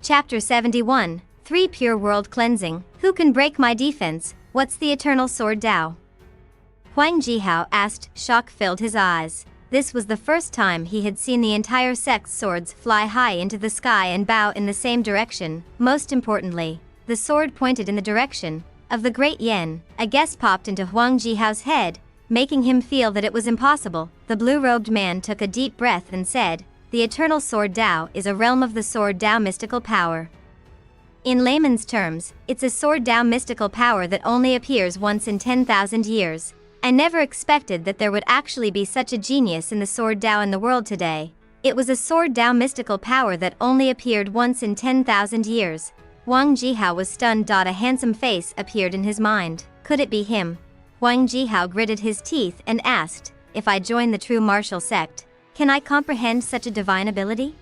Chapter 71, 3 Pure World Cleansing. Who can break my defense? What's the eternal sword Tao? Huang Jihao asked. Shock filled his eyes. This was the first time he had seen the entire sect's swords fly high into the sky and bow in the same direction. Most importantly, the sword pointed in the direction of the Great Yen. A guess popped into Huang Jihao's head, making him feel that it was impossible. The blue-robed man took a deep breath and said, "The eternal sword Tao is a realm of the sword Tao mystical power. In layman's terms, it's a sword Tao mystical power that only appears once in 10,000 years. I never expected that there would actually be such a genius in the sword Tao in the world today. It was a sword Tao mystical power that only appeared once in 10,000 years. Huang Jihao was stunned. A handsome face appeared in his mind. Could it be him? Huang Jihao gritted his teeth and asked, "If I join the true martial sect, can I comprehend such a divine ability?"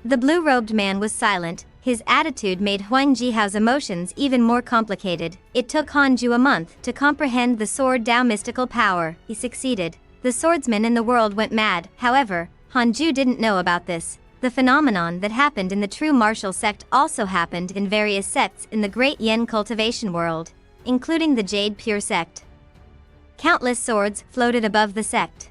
The blue-robed man was silent. His attitude made Huang Jihao's emotions even more complicated. It took Hanju a month to comprehend the sword Tao mystical power. He succeeded. The swordsmen in the world went mad. However, Hanju didn't know about this. The phenomenon that happened in the true martial sect also happened in various sects in the Great Yen cultivation world, including the Jade Pure sect. Countless swords floated above the sect.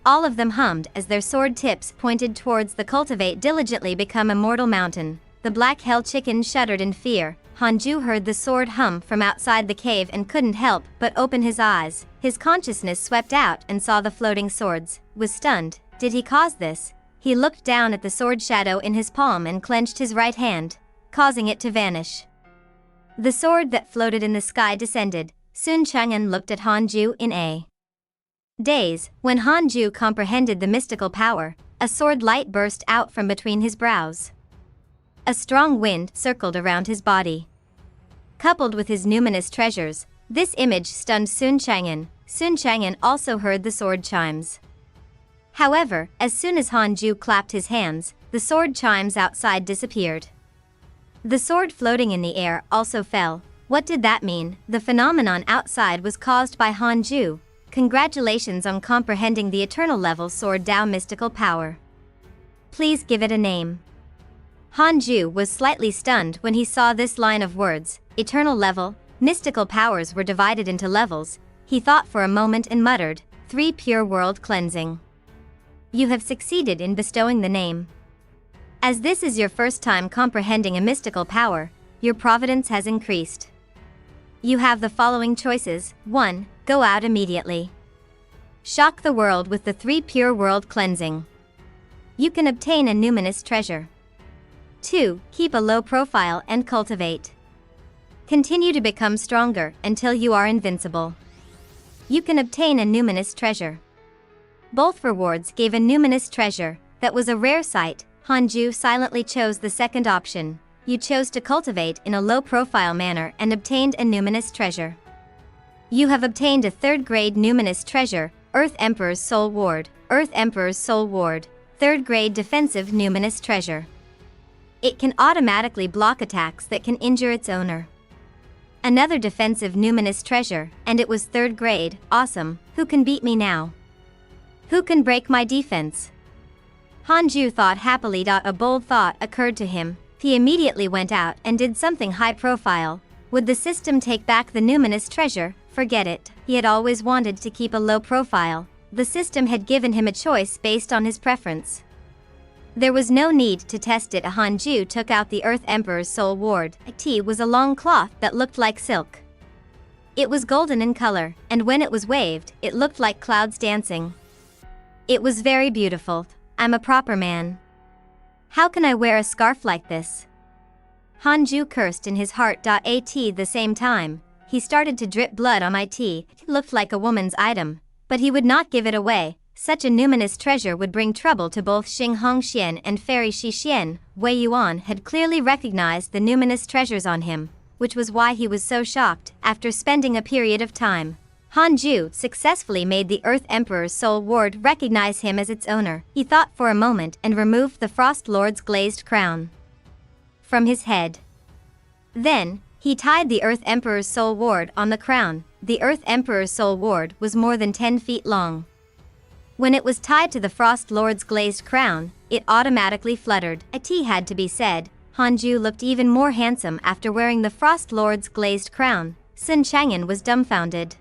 All of them hummed as their sword tips pointed towards the Cultivate diligently become immortal mountain. The black hell chicken shuddered in fear. Hanju heard the sword hum from outside the cave and couldn't help but open his eyes. His consciousness swept out and saw the floating swords. Was stunned. Did he cause this? He looked down at the sword shadow in his palm and clenched his right hand, causing it to vanish. The sword that floated in the sky descended. Sun Chang'an looked at Hanju in a daze. When Hanju comprehended the mystical power, a sword light burst out from between his brows. A strong wind circled around his body. Coupled with his numinous treasures, this image stunned Sun Chang'an. Sun Chang'an also heard the sword chimes. However, as soon as Hanju clapped his hands, the sword chimes outside disappeared. The sword floating in the air also fell. What did that mean? The phenomenon outside was caused by Hanju. Congratulations on comprehending the eternal level sword Tao mystical power. Please give it a name. Hanju was slightly stunned when he saw this line of words. Eternal level, mystical powers were divided into levels. He thought for a moment and muttered, 3 Pure World Cleansing. You have succeeded in bestowing the name. As this is your first time comprehending a mystical power, your providence has increased. You have the following choices. 1. Go out immediately. Shock the world with the 3 Pure World Cleansing. You can obtain a numinous treasure. 2. Keep a low profile and cultivate. Continue to become stronger until you are invincible. You can obtain a numinous treasure. Both rewards gave a numinous treasure. That was a rare sight. Hanju silently chose the second option. You chose to cultivate in a low-profile manner and obtained a numinous treasure. You have obtained a 3rd-grade numinous treasure, Earth Emperor's Soul Ward. Earth Emperor's Soul Ward, 3rd-grade defensive numinous treasure. It can automatically block attacks that can injure its owner. Another defensive numinous treasure, and it was 3rd grade. Awesome. Who can beat me now? Who can break my defense? Hanju thought happily. A bold thought occurred to him. He immediately went out and did something high profile. Would the system take back the numinous treasure? Forget it. He had always wanted to keep a low profile. The system had given him a choice based on his preference. There was no need to test it. Hanju took out the Earth Emperor's Soul Ward. It was a long cloth that looked like silk. It was golden in color, and when it was waved, it looked like clouds dancing. It was very beautiful. I'm a proper man. How can I wear a scarf like this? Hanju cursed in his heart. At the same time, he started to drip blood on my tea. It looked like a woman's item, but he would not give it away. Such a numinous treasure would bring trouble to both Xing Hongxian and Fairy Shixian. Wei Yuan had clearly recognized the numinous treasures on him, which was why he was so shocked. After spending a period of time, Hanju successfully made the Earth Emperor's Soul Ward recognize him as its owner. He thought for a moment and removed the Frost Lord's glazed crown from his head. Then, he tied the Earth Emperor's Soul Ward on the crown. The Earth Emperor's Soul Ward was more than 10 feet long. When it was tied to the Frost Lord's glazed crown, it automatically fluttered. A T had to be said. Hanju looked even more handsome after wearing the Frost Lord's glazed crown. Sun Chang'an was dumbfounded.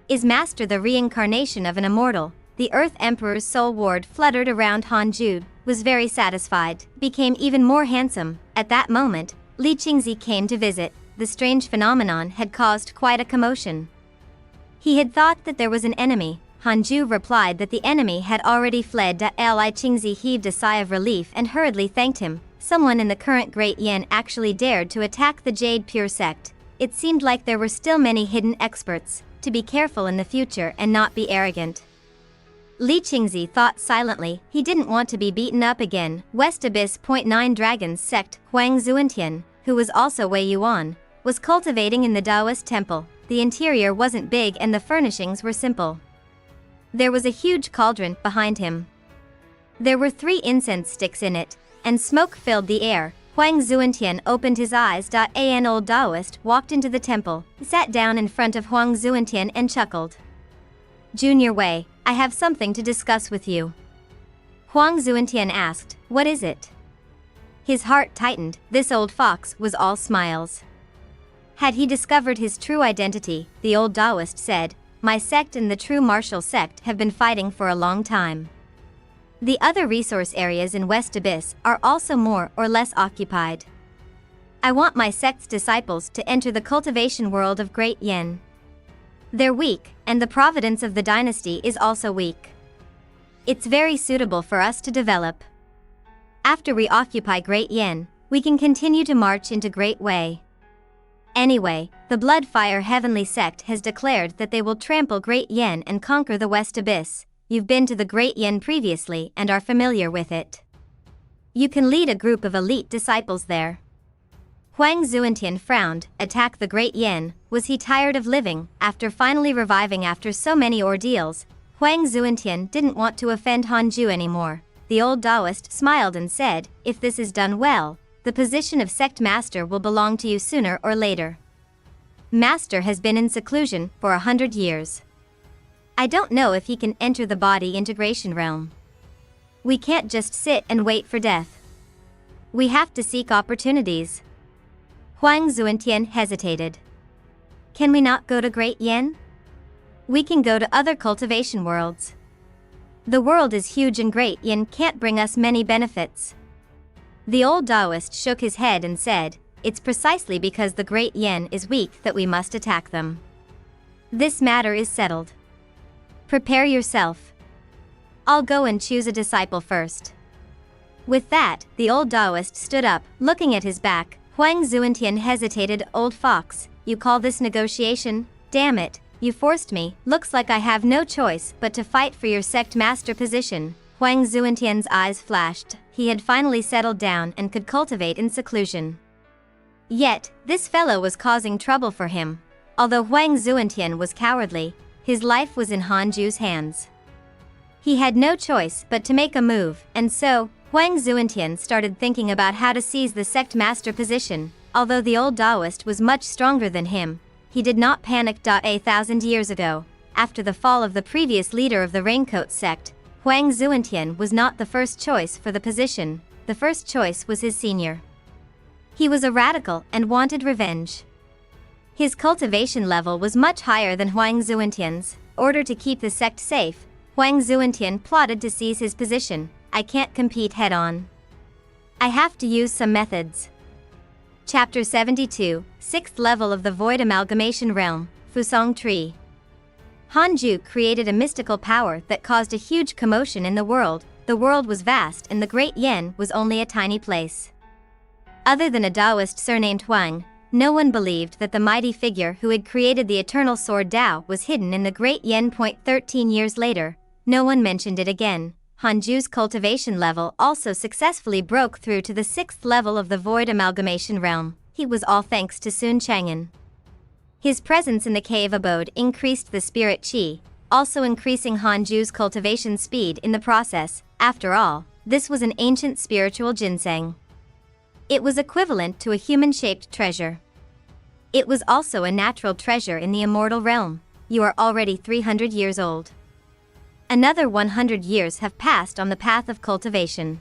Is Master the reincarnation of an immortal? The Earth Emperor's soul ward fluttered around Hanju, was very satisfied, became even more handsome. At that moment, Li Qingzi came to visit. The strange phenomenon had caused quite a commotion. He had thought that there was an enemy. Hanju replied that the enemy had already fled. Li Qingzi heaved a sigh of relief and hurriedly thanked him. Someone in the current Great Yen actually dared to attack the Jade Pure sect. It seemed like there were still many hidden experts. To be careful in the future and not be arrogant. Li Qingzi thought silently. He didn't want to be beaten up again. West Abyss. 9 Dragons sect, Huang Zuantian, who was also Wei Yuan, was cultivating in the Taoist temple. The interior wasn't big and the furnishings were simple. There was a huge cauldron behind him. There were 3 incense sticks in it, and smoke filled the air. Huang Zuantian opened his eyes. An old Taoist walked into the temple, sat down in front of Huang Zuantian and chuckled. Junior Wei, I have something to discuss with you. Huang Zuantian asked, what is it? His heart tightened. This old fox was all smiles. Had he discovered his true identity? The old Taoist said, my sect and the true martial sect have been fighting for a long time. The other resource areas in West Abyss are also more or less occupied. I want my sect's disciples to enter the cultivation world of Great Yen. They're weak, and the Providence of the dynasty is also weak. It's very suitable for us to develop. After we occupy Great Yen, we can continue to march into Great Wei. Anyway, the Bloodfire Heavenly Sect has declared that they will trample Great Yen and conquer the West Abyss. You've been to the Great Yen previously and are familiar with it. You can lead a group of elite disciples there. Huang Zuantian frowned. Attack the Great Yen. Was he tired of living? After finally reviving after so many ordeals, Huang Zuantian didn't want to offend Hanju anymore. The old Taoist smiled and said, if this is done well, the position of sect master will belong to you sooner or later. Master has been in seclusion for 100 years. I don't know if he can enter the body integration realm. We can't just sit and wait for death. We have to seek opportunities. Huang Zuantian hesitated. Can we not go to Great Yen? We can go to other cultivation worlds. The world is huge and Great Yen can't bring us many benefits. The old Taoist shook his head and said, it's precisely because the Great Yen is weak that we must attack them. This matter is settled. Prepare yourself. I'll go and choose a disciple first. With that, the old Taoist stood up, looking at his back. Huang Zuantian hesitated. Old fox, you call this negotiation? Damn it, you forced me. Looks like I have no choice but to fight for your sect master position. Huang Zuantian's eyes flashed. He had finally settled down and could cultivate in seclusion. Yet, this fellow was causing trouble for him. Although Huang Zuantian was cowardly, his life was in Hanju's hands. He had no choice but to make a move, and so, Huang Zuantian started thinking about how to seize the sect master position. Although the old Taoist was much stronger than him, he did not panic. 1,000 years ago, after the fall of the previous leader of the Raincoat sect, Huang Zuantian was not the first choice for the position. The first choice was his senior. He was a radical and wanted revenge. His cultivation level was much higher than Huang Zuantian's. In order to keep the sect safe, Huang Zuantian plotted to seize his position. I can't compete head-on. I have to use some methods. Chapter 72, 6th level of the Void Amalgamation Realm, Fusong Tree. Hanju created a mystical power that caused a huge commotion in the world. The world was vast and the Great Yen was only a tiny place. Other than a Taoist surnamed Huang, no one believed that the mighty figure who had created the eternal sword Tao was hidden in the Great Yen. 13 years later, no one mentioned it again. Hanju's cultivation level also successfully broke through to the 6th level of the Void Amalgamation Realm. He was all thanks to Sun Chang'an. His presence in the cave abode increased the spirit chi, also increasing Hanju's cultivation speed in the process. After all, this was an ancient spiritual ginseng. It was equivalent to a human-shaped treasure. It was also a natural treasure in the Immortal Realm. You are already 300 years old. Another 100 years have passed on the path of cultivation.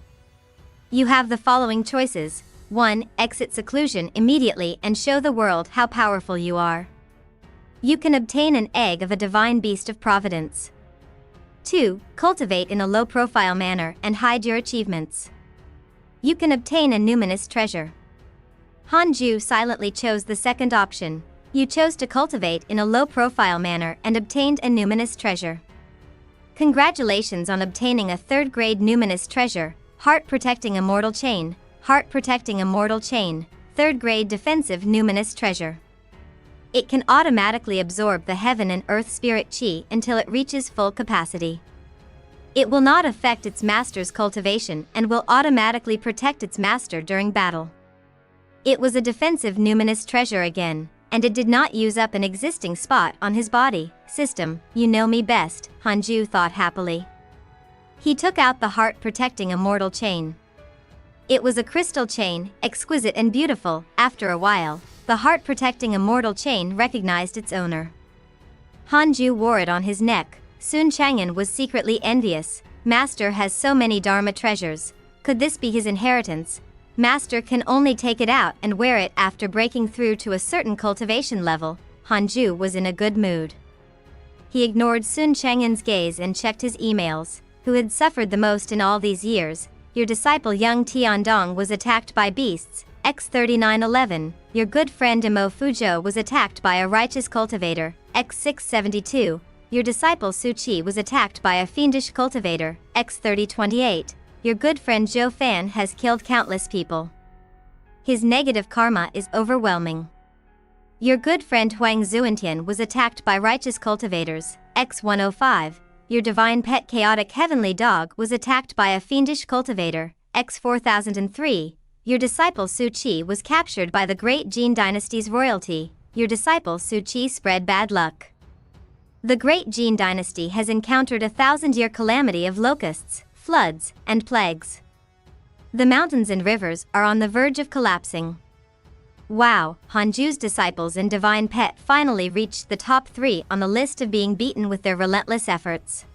You have the following choices. 1. Exit seclusion immediately and show the world how powerful you are. You can obtain an egg of a divine beast of Providence. 2. Cultivate in a low-profile manner and hide your achievements. You can obtain a numinous treasure. Hanju silently chose the second option. You chose to cultivate in a low-profile manner and obtained a numinous treasure. Congratulations on obtaining a third-grade numinous treasure, Heart-Protecting Immortal Chain, Heart-Protecting Immortal Chain, third-grade defensive numinous treasure. It can automatically absorb the heaven and earth spirit chi until it reaches full capacity. It will not affect its master's cultivation and will automatically protect its master during battle. It was a defensive numinous treasure again, and it did not use up an existing spot on his body. System, you know me best, Hanju thought happily. He took out the heart-protecting immortal chain. It was a crystal chain, exquisite and beautiful. After a while, the heart-protecting immortal chain recognized its owner. Hanju wore it on his neck. Sun Chang'an was secretly envious. Master has so many Dharma treasures. Could this be his inheritance? Master can only take it out and wear it after breaking through to a certain cultivation level. Hanju was in a good mood. He ignored Sun Chang'an's gaze and checked his emails. Who had suffered the most in all these years? Your disciple Young Tiandong was attacked by beasts. X3911. Your good friend Imo Fuzhou was attacked by a righteous cultivator. X672. Your disciple Su Qi was attacked by a fiendish cultivator. X3028. Your good friend Zhou Fan has killed countless people. His negative karma is overwhelming. Your good friend Huang Zuantian was attacked by righteous cultivators. X105. Your divine pet chaotic heavenly dog was attacked by a fiendish cultivator. X4003. Your disciple Su Qi was captured by the Great Jin Dynasty's royalty. Your disciple Su Qi spread bad luck. The Great Jin Dynasty has encountered a 1,000-year calamity of locusts, floods, and plagues. The mountains and rivers are on the verge of collapsing. Wow, Hanju's disciples and divine pet finally reached the top 3 on the list of being beaten with their relentless efforts.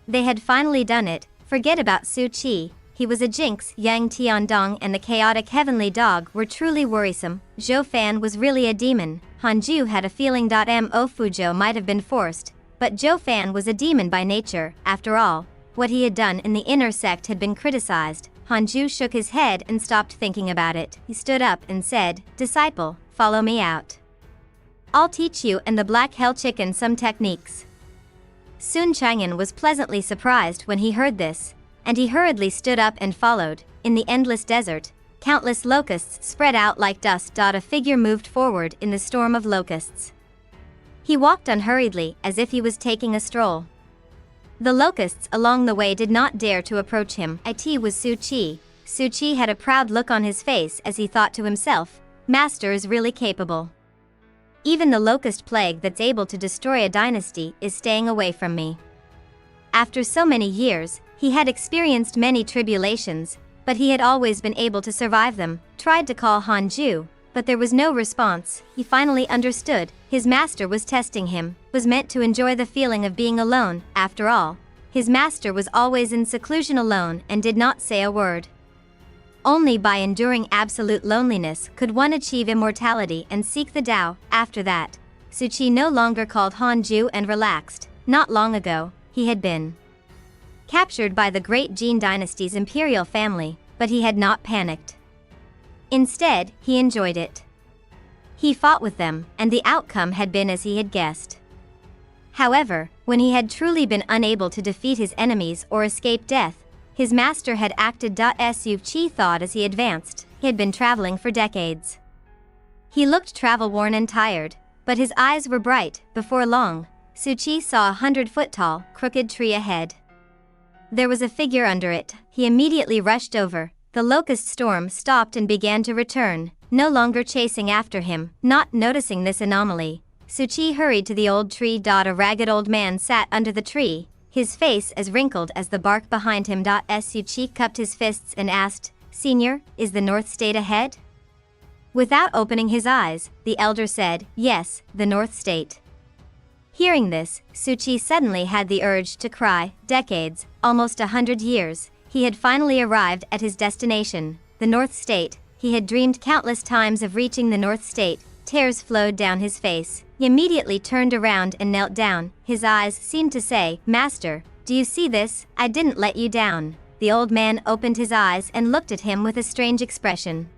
They had finally done it. Forget about Su Qi, he was a jinx. Yang Tiandong and the chaotic heavenly dog were truly worrisome. Zhou Fan was really a demon. Hanju had a feeling Mo Fuzhou might have been forced, but Zhou Fan was a demon by nature. After all, what he had done in the inner sect had been criticized. Hanju shook his head and stopped thinking about it. He stood up and said, "Disciple, follow me out. I'll teach you and the Black Hell Chicken some techniques." Sun Chang'an was pleasantly surprised when he heard this, and he hurriedly stood up and followed. In the endless desert, countless locusts spread out like dust. A figure moved forward in the storm of locusts. He walked unhurriedly as if he was taking a stroll. The locusts along the way did not dare to approach him. It was Su Qi. Su Qi had a proud look on his face as he thought to himself, "Master is really capable. Even the locust plague that's able to destroy a dynasty is staying away from me." After so many years, he had experienced many tribulations, but he had always been able to survive them. Tried to call Hanju, but there was no response. He finally understood. His master was testing him, was meant to enjoy the feeling of being alone. After all, his master was always in seclusion alone and did not say a word. Only by enduring absolute loneliness could one achieve immortality and seek the Tao. After that, Su Qi no longer called Hanju and relaxed. Not long ago, he had been captured by the Great Jin Dynasty's imperial family, but he had not panicked. Instead, he enjoyed it. He fought with them, and the outcome had been as he had guessed. However, when he had truly been unable to defeat his enemies or escape death, his master had acted. Su Qi thought as he advanced. He had been traveling for decades. He looked travel-worn and tired, but his eyes were bright. Before long, Su Qi saw a 100-foot-tall, crooked tree ahead. There was a figure under it. He immediately rushed over. The locust storm stopped and began to return, no longer chasing after him. Not noticing this anomaly, Su Qi hurried to the old tree. A ragged old man sat under the tree, his face as wrinkled as the bark behind him. Su Qi cupped his fists and asked, "Senior, is the North State ahead?" Without opening his eyes, the elder said, "Yes, the North State." Hearing this, Su Qi suddenly had the urge to cry. Decades, almost 100 years, he had finally arrived at his destination, the North State. He had dreamed countless times of reaching the North State. Tears flowed down his face. He immediately turned around and knelt down. His eyes seemed to say, "Master, do you see this? I didn't let you down." The old man opened his eyes and looked at him with a strange expression.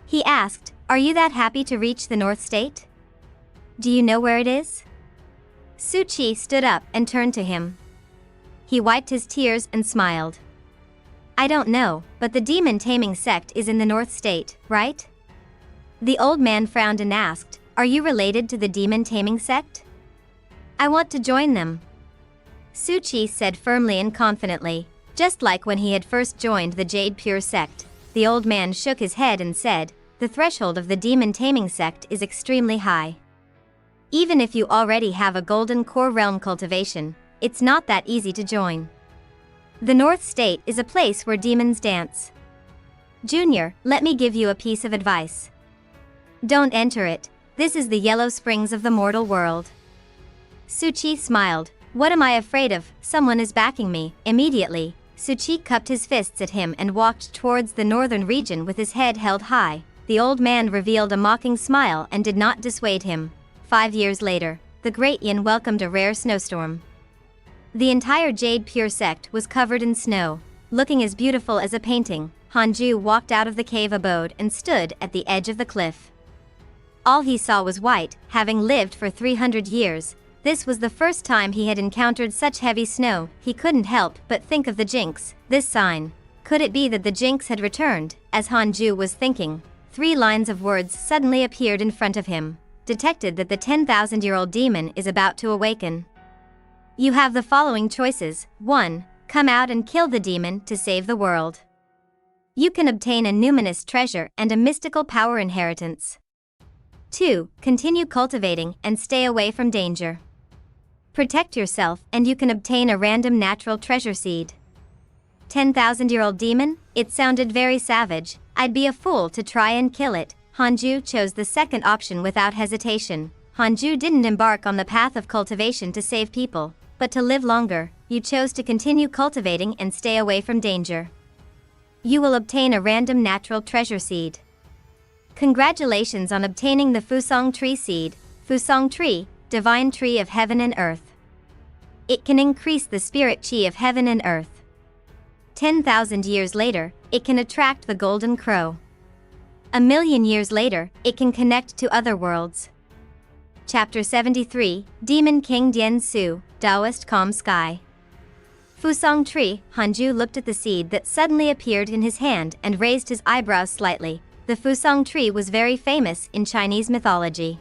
He asked, "Are you that happy to reach the North State? Do you know where it is?" Su Chi stood up and turned to him. He wiped his tears and smiled. "I don't know, but the demon taming sect is in the North State, right?" The old man frowned and asked, "Are you related to the demon taming sect?" "I want to join them," Su Chi said firmly and confidently, just like when he had first joined the Jade Pure sect. The old man shook his head and said, "The threshold of the demon taming sect is extremely high. Even if you already have a golden core realm cultivation, it's not that easy to join. The North State is a place where demons dance. Junior, let me give you a piece of advice. Don't enter it. This is the yellow springs of the mortal world." Su Chi smiled. "What am I afraid of? Someone is backing me." Immediately, Su Chi cupped his fists at him and walked towards the northern region with his head held high. The old man revealed a mocking smile and did not dissuade him. 5 years later, the Great Yin welcomed a rare snowstorm. The entire Jade Pure sect was covered in snow. Looking as beautiful as a painting, Hanju walked out of the cave abode and stood at the edge of the cliff. All he saw was white. Having lived for 300 years, this was the first time he had encountered such heavy snow. He couldn't help but think of the jinx, this sign. Could it be that the jinx had returned? As Hanju was thinking, 3 lines of words suddenly appeared in front of him. Detected that the 10,000-year-old demon is about to awaken. You have the following choices. 1. Come out and kill the demon to save the world. You can obtain a numinous treasure and a mystical power inheritance. 2. Continue cultivating and stay away from danger. Protect yourself and you can obtain a random natural treasure seed. 10,000-year-old demon? It sounded very savage. I'd be a fool to try and kill it. Hanju chose the second option without hesitation. Hanju didn't embark on the path of cultivation to save people, but to live longer. You chose to continue cultivating and stay away from danger. You will obtain a random natural treasure seed. Congratulations on obtaining the Fusong tree seed. Fusong tree, divine tree of heaven and earth. It can increase the spirit chi of heaven and earth. 10,000 years later, it can attract the golden crow. 1,000,000 years later, it can connect to other worlds. Chapter 73, Demon King Dian Su, Taoist Calm Sky. Fusong tree. Hanju looked at the seed that suddenly appeared in his hand and raised his eyebrows slightly. The Fusong tree was very famous in Chinese mythology.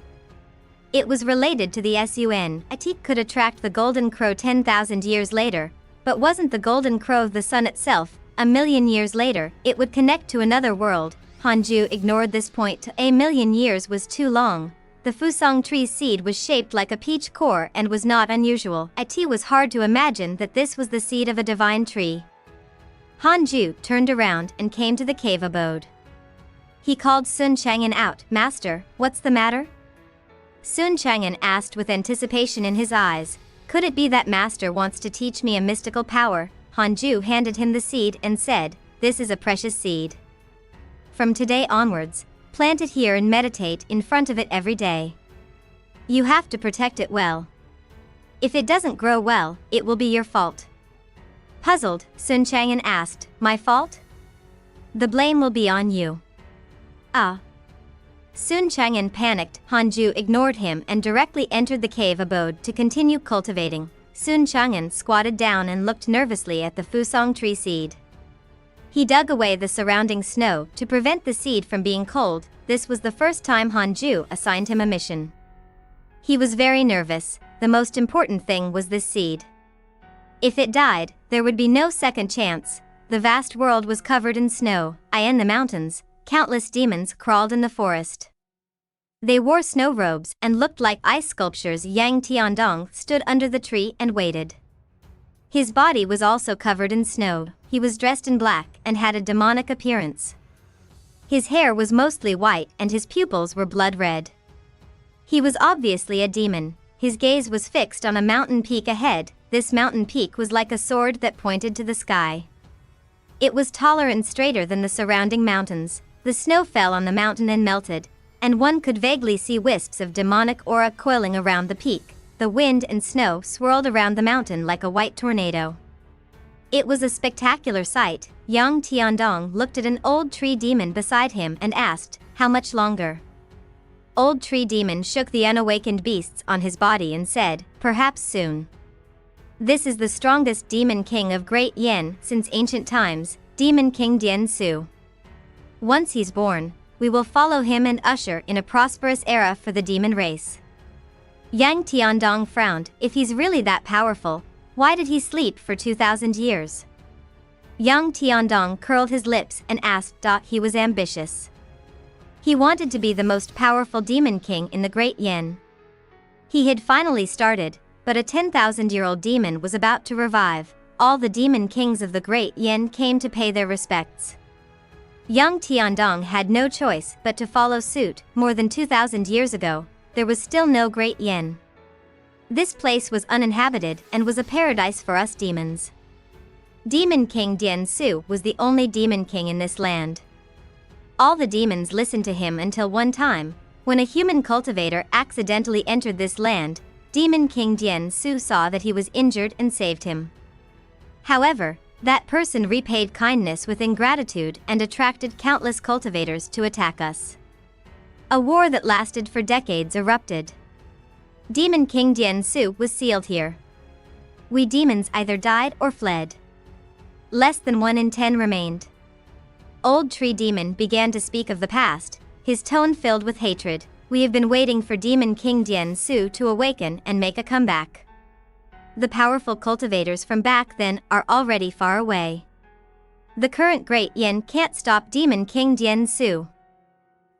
It was related to the Sun. It could attract the golden crow 10,000 years later, but wasn't the golden crow the sun itself? 1,000,000 years later, it would connect to another world. Hanju ignored this point. 1,000,000 years was too long. The Fusong tree's seed was shaped like a peach core and was not unusual. It was hard to imagine that this was the seed of a divine tree. Hanju turned around and came to the cave abode. He called Sun Chang'an out. "Master, what's the matter?" Sun Chang'an asked with anticipation in his eyes. "Could it be that Master wants to teach me a mystical power?" Hanju handed him the seed and said, "This is a precious seed. From today onwards, plant it here and meditate in front of it every day. You have to protect it well. If it doesn't grow well, it will be your fault." Puzzled, Sun Chang'an asked, "My fault? The blame will be on you." "Ah." Sun Chang'an panicked. Hanju ignored him and directly entered the cave abode to continue cultivating. Sun Chang'an squatted down and looked nervously at the Fusong tree seed. He dug away the surrounding snow to prevent the seed from being cold. This was the first time Hanju assigned him a mission. He was very nervous. The most important thing was this seed. If it died, there would be no second chance. The vast world was covered in snow. In the mountains, countless demons crawled in the forest. They wore snow robes and looked like ice sculptures. Yang Tiandong stood under the tree and waited. His body was also covered in snow. He was dressed in black and had a demonic appearance. His hair was mostly white and his pupils were blood red. He was obviously a demon. His gaze was fixed on a mountain peak ahead. This mountain peak was like a sword that pointed to the sky. It was taller and straighter than the surrounding mountains. the snow fell on the mountain and melted, and one could vaguely see wisps of demonic aura coiling around the peak. The wind and snow swirled around the mountain like a white tornado. It was a spectacular sight. Yang Tiandong looked at an old tree demon beside him and asked, "How much longer?" Old tree demon shook the unawakened beasts on his body and said, "Perhaps soon." This is the strongest demon king of Great Yen since ancient times, Demon King Dian Su. Once he's born, we will follow him and usher in a prosperous era for the demon race. Yang Tiandong frowned. If he's really that powerful, why did he sleep for 2,000 years? Yang Tiandong curled his lips and asked. He was ambitious. He wanted to be the most powerful demon king in the Great Yen. He had finally started, but a 10,000-year-old demon was about to revive. All the demon kings of the Great Yen came to pay their respects. Yang Tiandong had no choice but to follow suit. More than 2,000 years ago, there was still no Great Yen. This place was uninhabited and was a paradise for us demons. Demon King Dian Su was the only demon king in this land. All the demons listened to him until one time, when a human cultivator accidentally entered this land. Demon King Dian Su saw that he was injured and saved him. However, that person repaid kindness with ingratitude and attracted countless cultivators to attack us. A war that lasted for decades erupted. Demon King Dian Su was sealed here. We demons either died or fled. Less than 1 in 10 remained. Old Tree Demon began to speak of the past, his tone filled with hatred. We have been waiting for Demon King Dian Su to awaken and make a comeback. The powerful cultivators from back then are already far away. The current Great Yen can't stop Demon King Dian Su.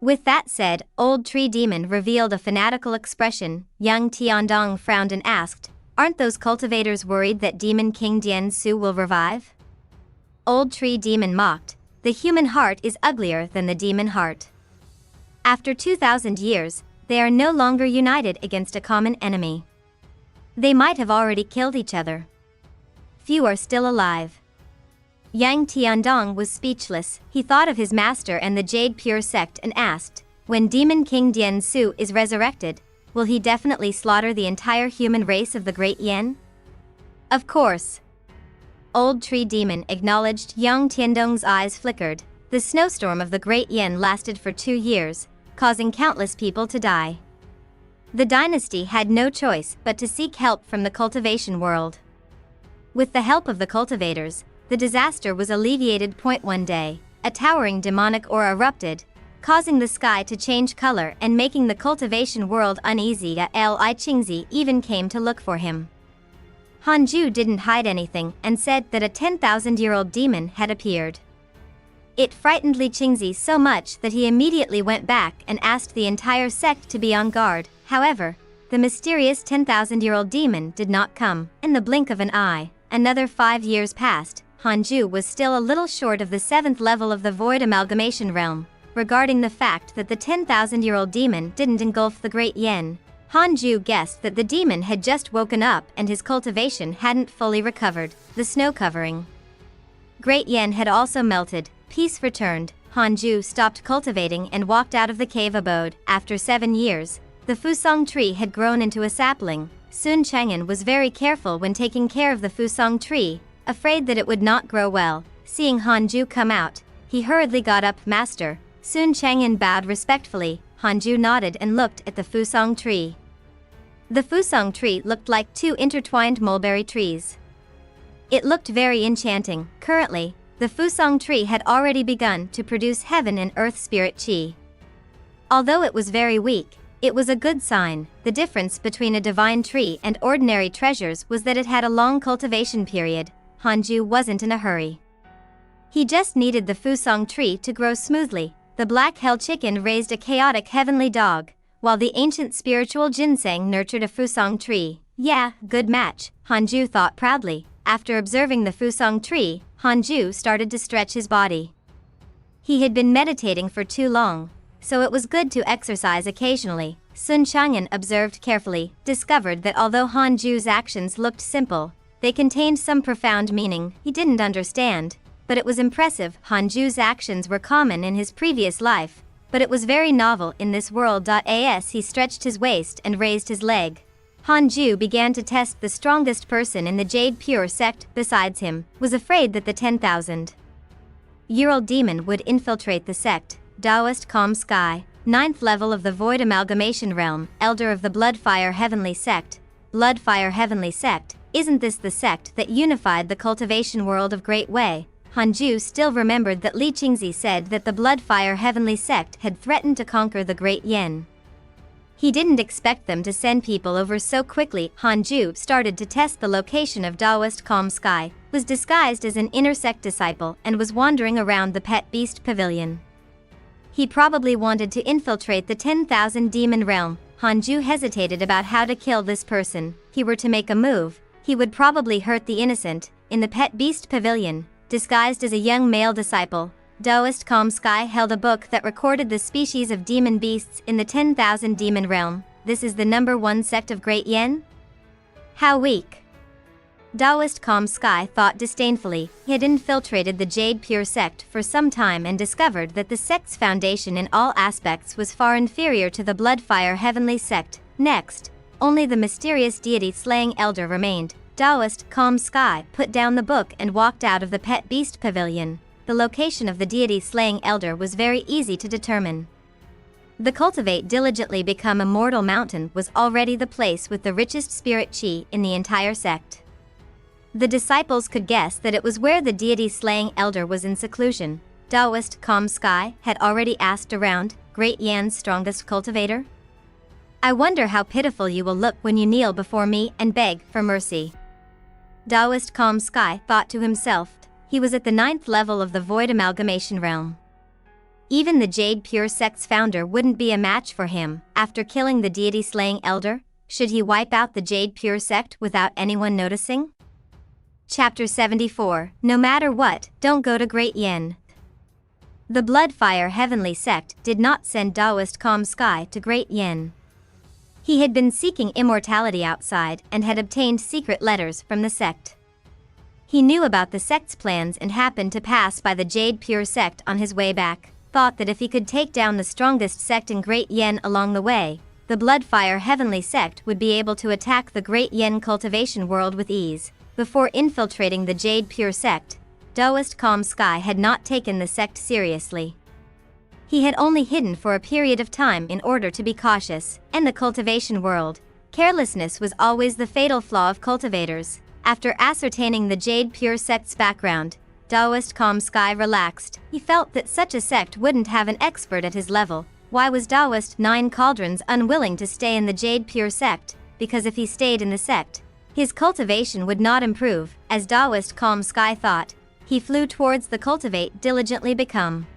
With that said, Old Tree Demon revealed a fanatical expression. Yang Tiandong frowned and asked, "Aren't those cultivators worried that Demon King Dian Su will revive?" Old Tree Demon mocked, "The human heart is uglier than the demon heart." After 2,000 years, they are no longer united against a common enemy. They might have already killed each other. Few are still alive. Yang Tiandong was speechless. He thought of his master and the Jade Pure sect and asked, "When Demon King Dian Su is resurrected, will he definitely slaughter the entire human race of the Great Yen?" "Of course." Old Tree Demon acknowledged. Yang Tiandong's eyes flickered. The snowstorm of the Great Yen lasted for 2 years, causing countless people to die. The dynasty had no choice but to seek help from the cultivation world. With the help of the cultivators, the disaster was alleviated. One day, a towering demonic aura erupted, causing the sky to change color and making the cultivation world uneasy. Li Qingzi even came to look for him. Hanju didn't hide anything and said that a 10,000-year-old demon had appeared. It frightened Li Qingzi so much that he immediately went back and asked the entire sect to be on guard. However, the mysterious 10,000-year-old demon did not come. In the blink of an eye, another 5 years passed. Hanju was still a little short of the 7th level of the Void Amalgamation Realm. Regarding the fact that the 10,000-year-old demon didn't engulf the Great Yen, Hanju guessed that the demon had just woken up and his cultivation hadn't fully recovered. The snow covering Great Yen had also melted. Peace returned. Hanju stopped cultivating and walked out of the cave abode. After 7 years, the Fusong tree had grown into a sapling. Sun Chang'an was very careful when taking care of the Fusong tree, afraid that it would not grow well. Seeing Hanju come out, he hurriedly got up. "Master." Sun Chang'an bowed respectfully. Hanju nodded and looked at the Fusong tree. The Fusong tree looked like 2 intertwined mulberry trees. It looked very enchanting. Currently, the Fusong tree had already begun to produce heaven and earth spirit chi. Although it was very weak, it was a good sign. The difference between a divine tree and ordinary treasures was that it had a long cultivation period. Hanju wasn't in a hurry. He just needed the Fusong tree to grow smoothly. The black hell chicken raised a chaotic heavenly dog, while the ancient spiritual ginseng nurtured a Fusong tree. Yeah, good match, Hanju thought proudly. After observing the Fusong tree, Hanju started to stretch his body. He had been meditating for too long, so it was good to exercise occasionally. Sun Chang'an observed carefully, discovered that although Hanju's actions looked simple, they contained some profound meaning he didn't understand. but it was impressive. Hanju's actions were common in his previous life, but it was very novel in this world. As he stretched his waist and raised his leg, Hanju began to test the strongest person in the Jade Pure sect besides him, was afraid that the 10,000-year-old demon would infiltrate the sect. Taoist Calm Sky, 9th level of the Void Amalgamation Realm, Elder of the Bloodfire Heavenly Sect. Bloodfire Heavenly Sect, isn't this the sect that unified the cultivation world of Great Way? Hanju still remembered that Li Qingzi said that the Bloodfire Heavenly Sect had threatened to conquer the Great Yen. He didn't expect them to send people over so quickly. Hanju started to test the location of Taoist Calm Sky, was disguised as an inner sect disciple and was wandering around the Pet Beast Pavilion. He probably wanted to infiltrate the 10,000 demon realm. Hanju hesitated about how to kill this person. He were to make a move, he would probably hurt the innocent. In the Pet Beast Pavilion, disguised as a young male disciple, Taoist Calm Sky held a book that recorded the species of demon beasts in the 10,000 demon realm. This is the number 1 sect of Great Yen? How weak. Taoist Calm Sky thought disdainfully. He had infiltrated the Jade Pure sect for some time and discovered that the sect's foundation in all aspects was far inferior to the Bloodfire Heavenly sect. Next, only the mysterious deity-slaying elder remained. Taoist Calm Sky put down the book and walked out of the Pet Beast Pavilion. The location of the deity-slaying elder was very easy to determine. The Cultivate Diligently Become Immortal Mountain was already the place with the richest spirit chi in the entire sect. The disciples could guess that it was where the deity-slaying elder was in seclusion. Taoist Calm Sky had already asked around, Great Yan's strongest cultivator? I wonder how pitiful you will look when you kneel before me and beg for mercy. Taoist Calm Sky thought to himself. He was at the 9th level of the Void Amalgamation Realm. Even the Jade Pure sect's founder wouldn't be a match for him. After killing the deity-slaying elder, should he wipe out the Jade Pure sect without anyone noticing? Chapter 74, No matter what, don't go to Great Yen. The Bloodfire Heavenly sect did not send Taoist Calm Sky to Great Yen. He had been seeking immortality outside and had obtained secret letters from the sect. He knew about the sect's plans and happened to pass by the Jade Pure sect on his way back, thought that if he could take down the strongest sect in Great Yen along the way, the Bloodfire Heavenly sect would be able to attack the Great Yen cultivation world with ease. Before infiltrating the Jade Pure sect, Taoist Calm Sky had not taken the sect seriously. He had only hidden for a period of time in order to be cautious. In the cultivation world, carelessness was always the fatal flaw of cultivators. After ascertaining the Jade Pure sect's background, Taoist Calm Sky relaxed. He felt that such a sect wouldn't have an expert at his level. Why was Taoist 9 Cauldrons unwilling to stay in the Jade Pure sect? Because if he stayed in the sect, his cultivation would not improve. As Taoist Calm Sky thought, he flew towards the Cultivate Diligently Become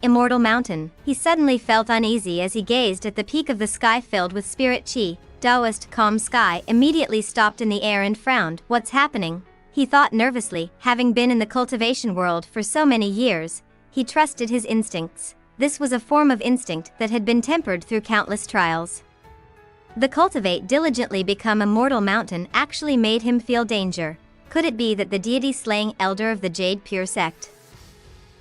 Immortal Mountain. He suddenly felt uneasy as he gazed at the peak of the sky filled with spirit chi. Taoist Calm Sky immediately stopped in the air and frowned. What's happening? He thought nervously. Having been in the cultivation world for so many years, he trusted his instincts. This was a form of instinct that had been tempered through countless trials. The Cultivate Diligently Become Immortal Mountain actually made him feel danger. Could it be that the deity-slaying elder of the Jade Pure sect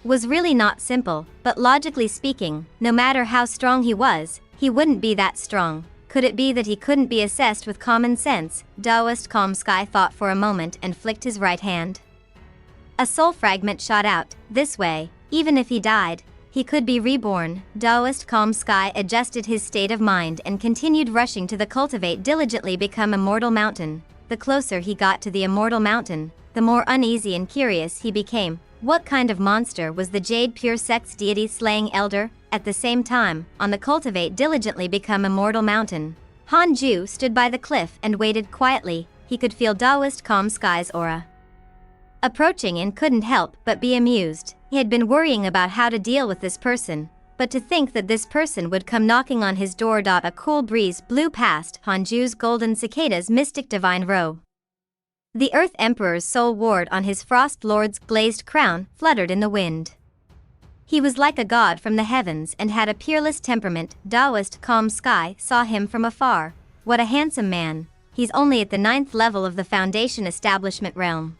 was really not simple, but logically speaking, no matter how strong he was, he wouldn't be that strong. Could it be that he couldn't be assessed with common sense? Taoist Calm Sky thought for a moment and flicked his right hand. A soul fragment shot out. This way, even if he died, he could be reborn. Taoist Calm Sky adjusted his state of mind and continued rushing to the Cultivate Diligently Become Immortal Mountain. The closer he got to the Immortal Mountain, the more uneasy and curious he became. What kind of monster was the Jade Pure sect's deity-slaying elder? At the same time, on the Cultivate Diligently Become Immortal Mountain, Hanju stood by the cliff and waited quietly. He could feel Taoist Calm Sky's aura approaching and couldn't help but be amused. He had been worrying about how to deal with this person, but to think that this person would come knocking on his door. A cool breeze blew past Hanju's golden cicada's mystic divine robe. The Earth Emperor's soul ward on his Frost Lord's glazed crown fluttered in the wind. He was like a god from the heavens and had a peerless temperament. Taoist Calm Sky saw him from afar. What a handsome man. He's only at the 9th level of the Foundation Establishment realm.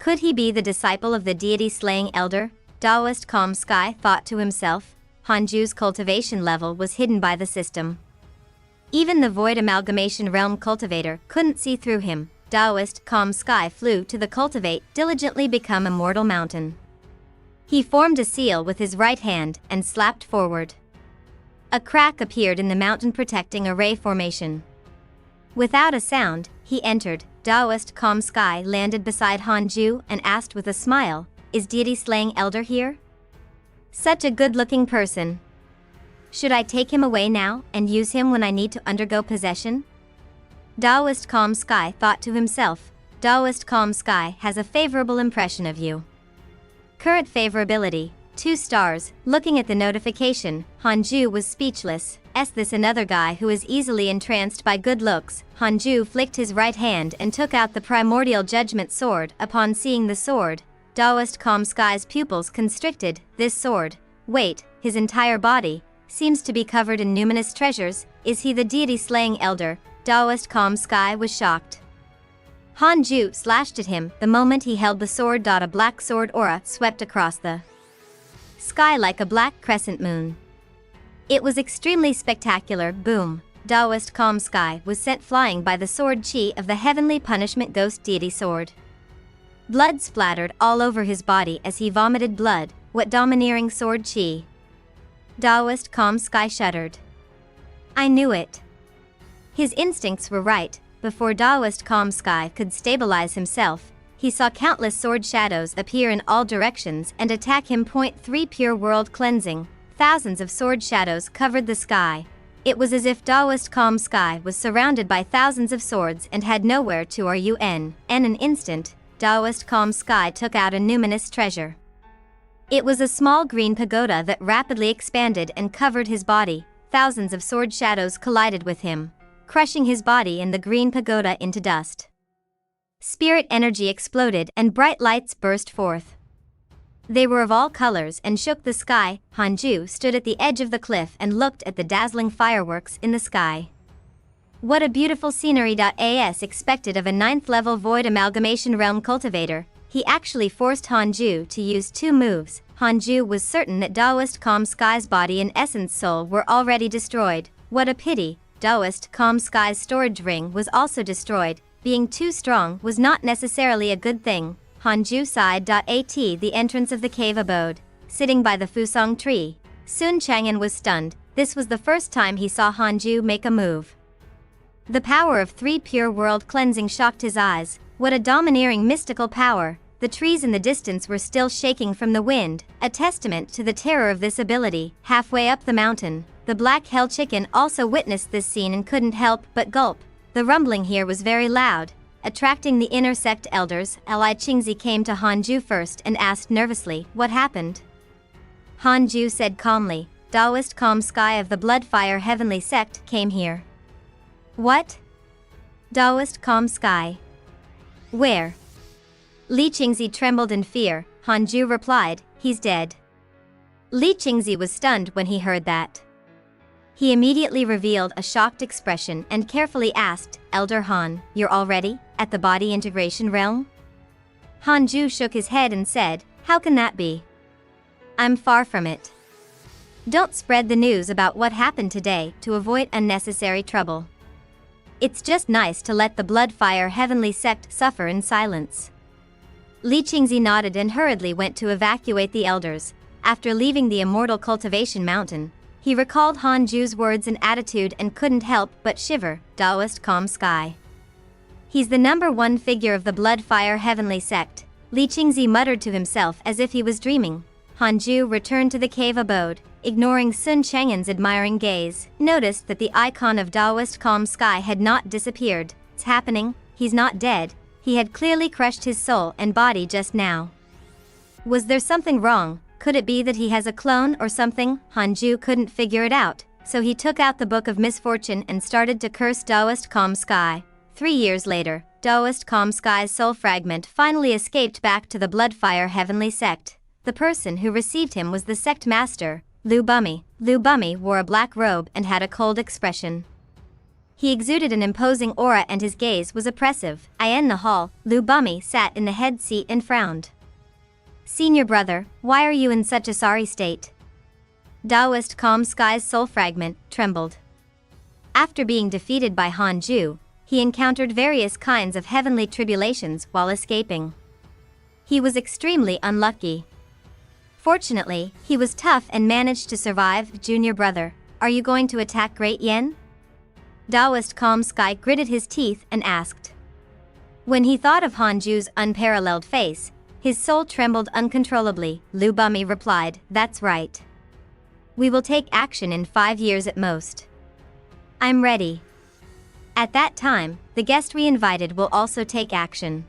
Could he be the disciple of the deity-slaying elder? Taoist Calm Sky thought to himself. Hanju's cultivation level was hidden by the system. Even the void amalgamation realm cultivator couldn't see through him. Taoist Calm Sky flew to the Cultivate, diligently become Immortal Mountain. He formed a seal with his right hand and slapped forward. A crack appeared in the mountain protecting a ray formation. Without a sound, he entered. Taoist Calm Sky landed beside Hanju and asked with a smile, "Is deity-slaying elder here? Such a good-looking person. Should I take him away now and use him when I need to undergo possession?" Taoist Calm Sky thought to himself. Taoist Calm Sky has a favorable impression of you. Current favorability, 2 stars. Looking at the notification, Hanju was speechless. Is this another guy who is easily entranced by good looks? Hanju flicked his right hand and took out the primordial judgment sword. Upon seeing the sword, Taoist Calm Sky's pupils constricted. This sword, wait, his entire body, seems to be covered in numinous treasures. Is he the deity-slaying elder? Taoist Calm Sky was shocked. Hanju slashed at him the moment he held the sword. A black sword aura swept across the sky like a black crescent moon. It was extremely spectacular. Boom! Taoist Calm Sky was sent flying by the sword chi of the heavenly punishment ghost deity sword. Blood splattered all over his body as he vomited blood. What domineering sword chi! Taoist Calm Sky shuddered. I knew it. His instincts were right. Before Taoist Calm Sky could stabilize himself, he saw countless sword shadows appear in all directions and attack him. 3 Pure world cleansing. Thousands of sword shadows covered the sky. It was as if Taoist Calm Sky was surrounded by thousands of swords and had nowhere to run. In an instant, Taoist Calm Sky took out a numinous treasure. It was a small green pagoda that rapidly expanded and covered his body. Thousands of sword shadows collided with him, crushing his body and the green pagoda into dust. Spirit energy exploded and bright lights burst forth. They were of all colors and shook the sky. Hanju stood at the edge of the cliff and looked at the dazzling fireworks in the sky. What a beautiful scenery. As expected of a 9th level void amalgamation realm cultivator, he actually forced Hanju to use 2 moves. Hanju was certain that Taoist Calm Sky's body and essence soul were already destroyed. What a pity! Taoist Calm Sky's storage ring was also destroyed. Being too strong was not necessarily a good thing. Hanju sighed. At the entrance of the cave abode, sitting by the Fusong tree, Sun Chang'an was stunned. This was the first time he saw Hanju make a move. The power of 3 pure world cleansing shocked his eyes. What a domineering mystical power! The trees in the distance were still shaking from the wind, a testament to the terror of this ability. Halfway up the mountain, the black hell chicken also witnessed this scene and couldn't help but gulp. The rumbling here was very loud, attracting the inner sect elders. Li Qingzi came to Hanju first and asked nervously, "What happened?" Hanju said calmly, "Taoist Calm Sky of the Bloodfire Heavenly Sect came here." "What? Taoist Calm Sky? Where?" Li Qingzi trembled in fear. Hanju replied, "He's dead." Li Qingzi was stunned when he heard that. He immediately revealed a shocked expression and carefully asked, "Elder Han, you're already at the body integration realm?" Hanju shook his head and said, "How can that be? I'm far from it. Don't spread the news about what happened today to avoid unnecessary trouble. It's just nice to let the Bloodfire Heavenly Sect suffer in silence." Li Qingzi nodded and hurriedly went to evacuate the elders. After leaving the Immortal Cultivation Mountain, he recalled Hanju's words and attitude and couldn't help but shiver. Taoist Calm Sky. He's the #1 figure of the Bloodfire Heavenly Sect, Li Qingzi muttered to himself as if he was dreaming. Hanju returned to the cave abode, ignoring Sun Chang'an's admiring gaze, noticed that the icon of Taoist Calm Sky had not disappeared. It's happening, he's not dead. He had clearly crushed his soul and body just now. Was there something wrong? Could it be that he has a clone or something? Hanju couldn't figure it out, so he took out the Book of Misfortune and started to curse Taoist Calm Sky. 3 years later, Taoist Calm Sky's soul fragment finally escaped back to the Bloodfire Heavenly Sect. The person who received him was the sect master, Lu Bumi. Lu Bumi wore a black robe and had a cold expression. He exuded an imposing aura and his gaze was oppressive. In the hall, Lu Bumi sat in the head seat and frowned. Senior brother, why are you in such a sorry state? Taoist Calm Sky's soul fragment trembled. After being defeated by Han Ju, he encountered various kinds of heavenly tribulations while escaping. He was extremely unlucky. Fortunately, he was tough and managed to survive. Junior brother, are you going to attack Great Yen? Taoist Calm Sky gritted his teeth and asked. When he thought of Han Ju's unparalleled face, his soul trembled uncontrollably. Lu Bumi replied, that's right. We will take action in 5 years at most. I'm ready. At that time, the guest we invited will also take action.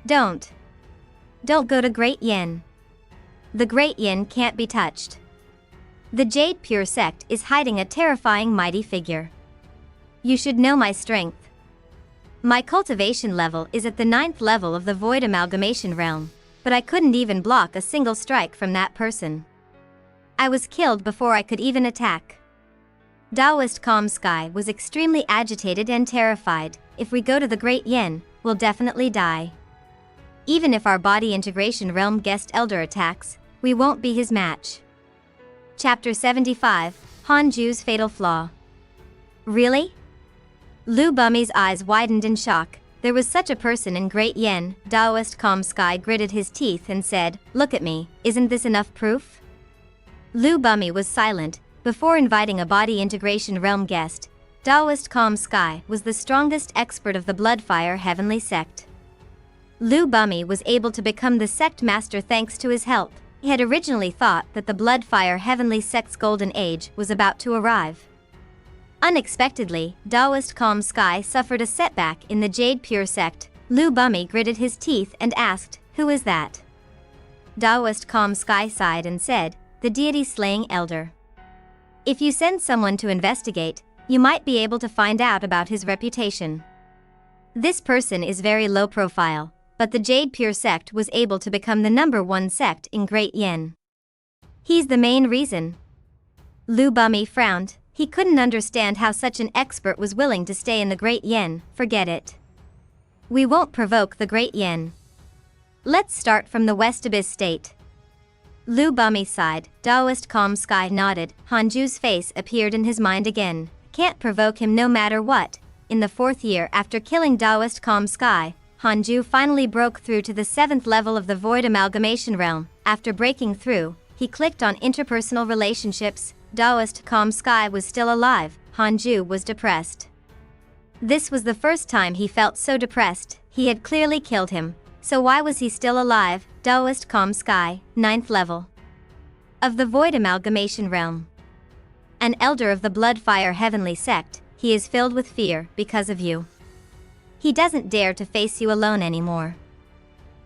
Don't go to Great Yen. The Great Yen can't be touched. The Jade Pure sect is hiding a terrifying mighty figure. You should know my strength. My cultivation level is at the 9th level of the Void Amalgamation Realm, but I couldn't even block a single strike from that person. I was killed before I could even attack. Taoist Calm Sky was extremely agitated and terrified. If we go to the Great Yen, we'll definitely die. Even if our body integration realm guest elder attacks, we won't be his match. Chapter 75, Han Ju's Fatal Flaw. Really? Lu Bumi's eyes widened in shock. There was such a person in Great Yen. Taoist Calm Sky gritted his teeth and said, look at me, isn't this enough proof? Lu Bumi was silent. Before inviting a body integration realm guest, Taoist Calm Sky was the strongest expert of the Bloodfire Heavenly Sect. Lu Bumi was able to become the sect master thanks to his help. He had originally thought that the Bloodfire Heavenly Sect's golden age was about to arrive. Unexpectedly, Taoist Calm Sky suffered a setback in the Jade Pure sect. Lu Bumi gritted his teeth and asked, who is that? Taoist Calm Sky sighed and said, the deity slaying elder. If you send someone to investigate, you might be able to find out about his reputation. This person is very low profile, but the Jade Pure sect was able to become the #1 sect in Great Yen. He's the main reason. Lu Bumi frowned. He couldn't understand how such an expert was willing to stay in the Great Yen. Forget it. We won't provoke the Great Yen. Let's start from the West Abyss state. Lu Bumi sighed. Taoist Calm Sky nodded. Han Ju's face appeared in his mind again. Can't provoke him no matter what. In the 4th year after killing Taoist Calm Sky, Han Ju finally broke through to the 7th level of the Void Amalgamation Realm. After breaking through, he clicked on interpersonal relationships. Taoist Calm Sky was still alive. Han Ju was depressed. This was the first time he felt so depressed. He had clearly killed him. So why was he still alive? Taoist Calm Sky, 9th level of the Void Amalgamation Realm. An elder of the Bloodfire Heavenly Sect, he is filled with fear because of you. He doesn't dare to face you alone anymore.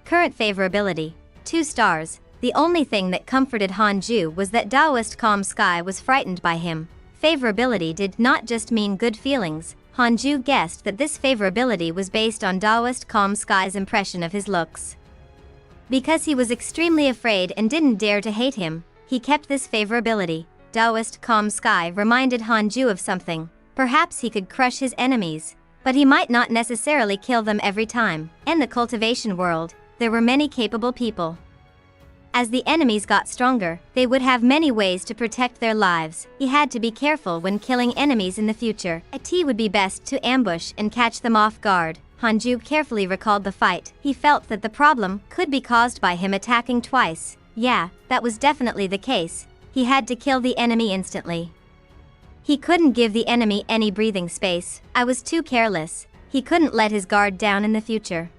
Current favorability, 2 stars. The only thing that comforted Han Ju was that Taoist Calm Sky was frightened by him. Favorability did not just mean good feelings. Han Ju guessed that this favorability was based on Taoist Calm Sky's impression of his looks. Because he was extremely afraid and didn't dare to hate him, he kept this favorability. Taoist Calm Sky reminded Han Ju of something. Perhaps he could crush his enemies, but he might not necessarily kill them every time. In the cultivation world, there were many capable people. As the enemies got stronger, they would have many ways to protect their lives. He had to be careful when killing enemies in the future. It would be best to ambush and catch them off guard. Han Ju carefully recalled the fight. He felt that the problem could be caused by him attacking twice. Yeah, that was definitely the case. He had to kill the enemy instantly. He couldn't give the enemy any breathing space. I was too careless. He couldn't let his guard down in the future.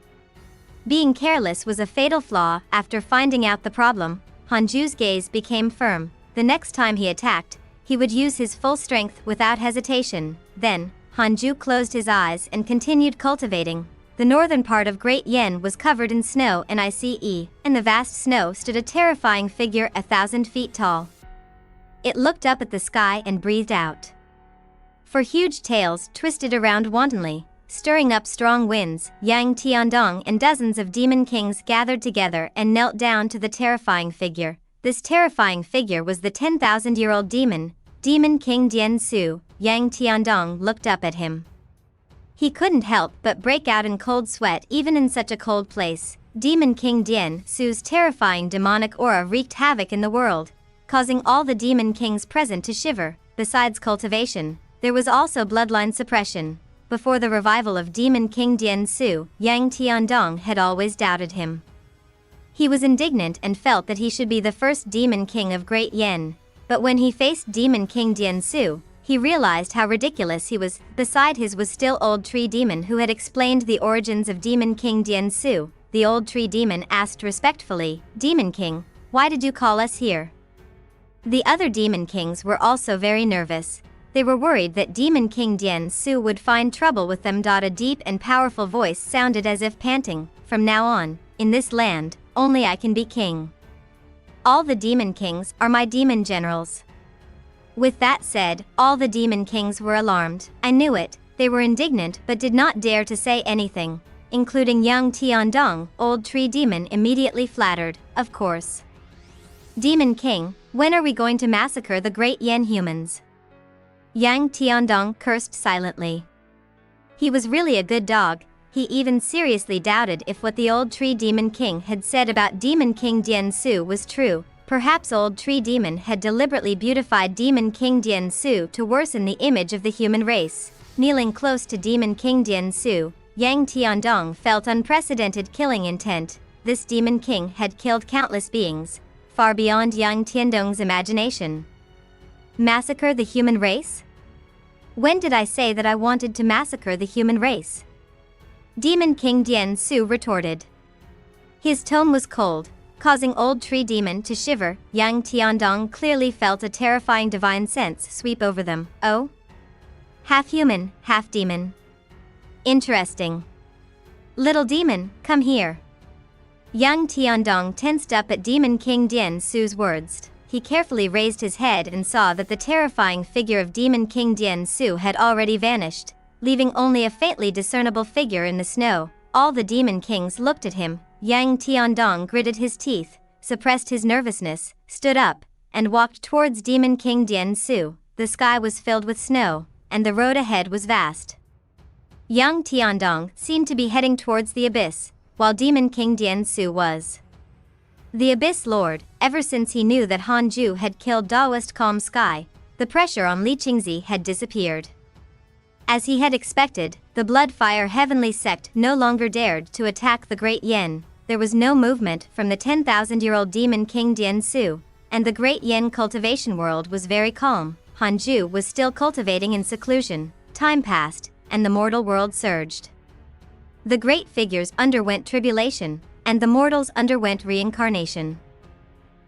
Being careless was a fatal flaw. After finding out the problem, Han Ju's gaze became firm. The next time he attacked, he would use his full strength without hesitation. Then, Han Ju closed his eyes and continued cultivating. The northern part of Great Yen was covered in snow and ice. In the vast snow stood a terrifying figure 1,000 feet tall. It looked up at the sky and breathed out. For huge tails twisted around wantonly, stirring up strong winds. Yang Tiandong and dozens of demon kings gathered together and knelt down to the terrifying figure. This terrifying figure was the 10,000-year-old demon, Demon King Dian Su. Yang Tiandong looked up at him. He couldn't help but break out in cold sweat even in such a cold place. Demon King Dian Su's terrifying demonic aura wreaked havoc in the world, causing all the demon kings present to shiver. Besides cultivation, there was also bloodline suppression. Before the revival of Demon King Dian Su, Yang Tiandong had always doubted him. He was indignant and felt that he should be the first demon king of Great Yen. But when he faced Demon King Dian Su, he realized how ridiculous he was. Beside his was still Old Tree Demon, who had explained the origins of Demon King Dian Su. The Old Tree Demon asked respectfully, "Demon King, why did you call us here?" The other demon kings were also very nervous. They were worried that Demon King Dian Su would find trouble with them. A deep and powerful voice sounded as if panting, "From now on, in this land, only I can be king. All the demon kings are my demon generals." With that said, all the demon kings were alarmed. I knew it. They were indignant but did not dare to say anything, including Yang Tiandong. Old Tree Demon immediately flattered, "Of course. Demon King, when are we going to massacre the Great Yen humans?" Yang Tiandong cursed silently. He was really a good dog. He even seriously doubted if what the Old Tree Demon King had said about Demon King Dian Su was true. Perhaps Old Tree Demon had deliberately beautified Demon King Dian Su to worsen the image of the human race. Kneeling close to Demon King Dian Su, Yang Tiandong felt unprecedented killing intent. This Demon King had killed countless beings, far beyond Yang Tiandong's imagination. Massacre the human race? When did I say that I wanted to massacre the human race? Demon King Dian Su retorted. His tone was cold, causing Old Tree Demon to shiver. Yang Tiandong clearly felt a terrifying divine sense sweep over them. Oh? Half human, half demon. Interesting. Little demon, come here. Yang Tiandong tensed up at Demon King Dian Su's words. He carefully raised his head and saw that the terrifying figure of Demon King Dian Su had already vanished, leaving only a faintly discernible figure in the snow. All the demon kings looked at him. Yang Tiandong gritted his teeth, suppressed his nervousness, stood up, and walked towards Demon King Dian Su. The sky was filled with snow, and the road ahead was vast. Yang Tiandong seemed to be heading towards the abyss, while Demon King Dian Su was. The Abyss Lord. Ever since he knew that Hanju had killed Daoist Calm Sky, the pressure on Li Qingzi had disappeared. As he had expected, the Bloodfire Heavenly Sect no longer dared to attack the Great Yen. There was no movement from the 10,000-year-old Demon King Dian Su, and the Great Yen cultivation world was very calm. Hanju was still cultivating in seclusion. Time passed, and the mortal world surged. The great figures underwent tribulation, and the mortals underwent reincarnation.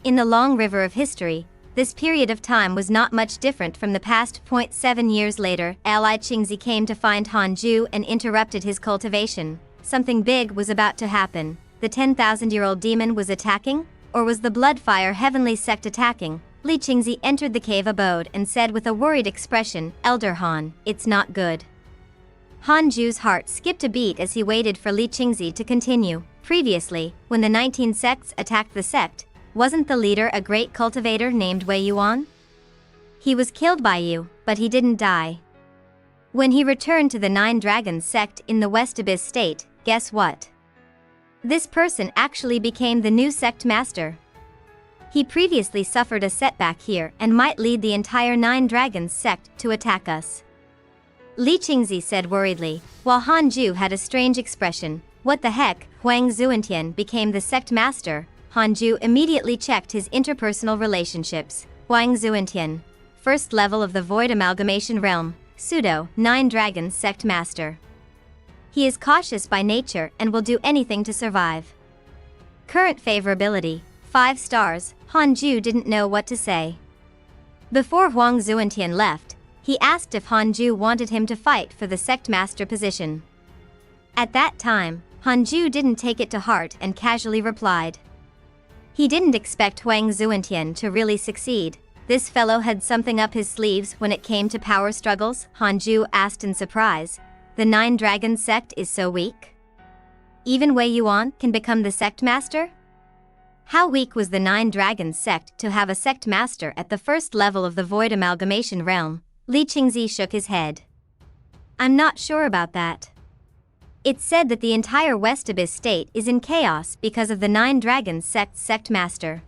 In the long river of history, this period of time was not much different from the past. 7 years later, Li Qingzi came to find Hanju and interrupted his cultivation. Something big was about to happen. The 10,000-year-old demon was attacking, or was the Bloodfire Heavenly Sect attacking? Li Qingzi entered the cave abode and said with a worried expression, "Elder Han, it's not good." Hanju's heart skipped a beat as he waited for Li Qingzi to continue. Previously, when the 19 sects attacked the sect, wasn't the leader a great cultivator named Wei Yuan? He was killed by you, but he didn't die. When he returned to the 9 Dragons sect in the West Abyss state, guess what? This person actually became the new sect master. He previously suffered a setback here and might lead the entire 9 Dragons sect to attack us. Li Qingzi said worriedly, while Hanju had a strange expression. What the heck? Huang Zuantian became the sect master. Hanju immediately checked his interpersonal relationships. Huang Zuantian, first level of the Void Amalgamation Realm, pseudo 9 Dragons sect master. He is cautious by nature and will do anything to survive. Current favorability, 5 stars. Hanju didn't know what to say. Before Huang Zuantian left, he asked if Hanju wanted him to fight for the sect master position. At that time, Hanju didn't take it to heart and casually replied. He didn't expect Huang Zuantian to really succeed. This fellow had something up his sleeves when it came to power struggles. Hanju asked in surprise. The 9 Dragons sect is so weak? Even Wei Yuan can become the sect master? How weak was the 9 Dragons sect to have a sect master at the first level of the Void Amalgamation Realm? Li Qingzi shook his head. I'm not sure about that. It's said that the entire West Abyss state is in chaos because of the Nine Dragons sect's sect master.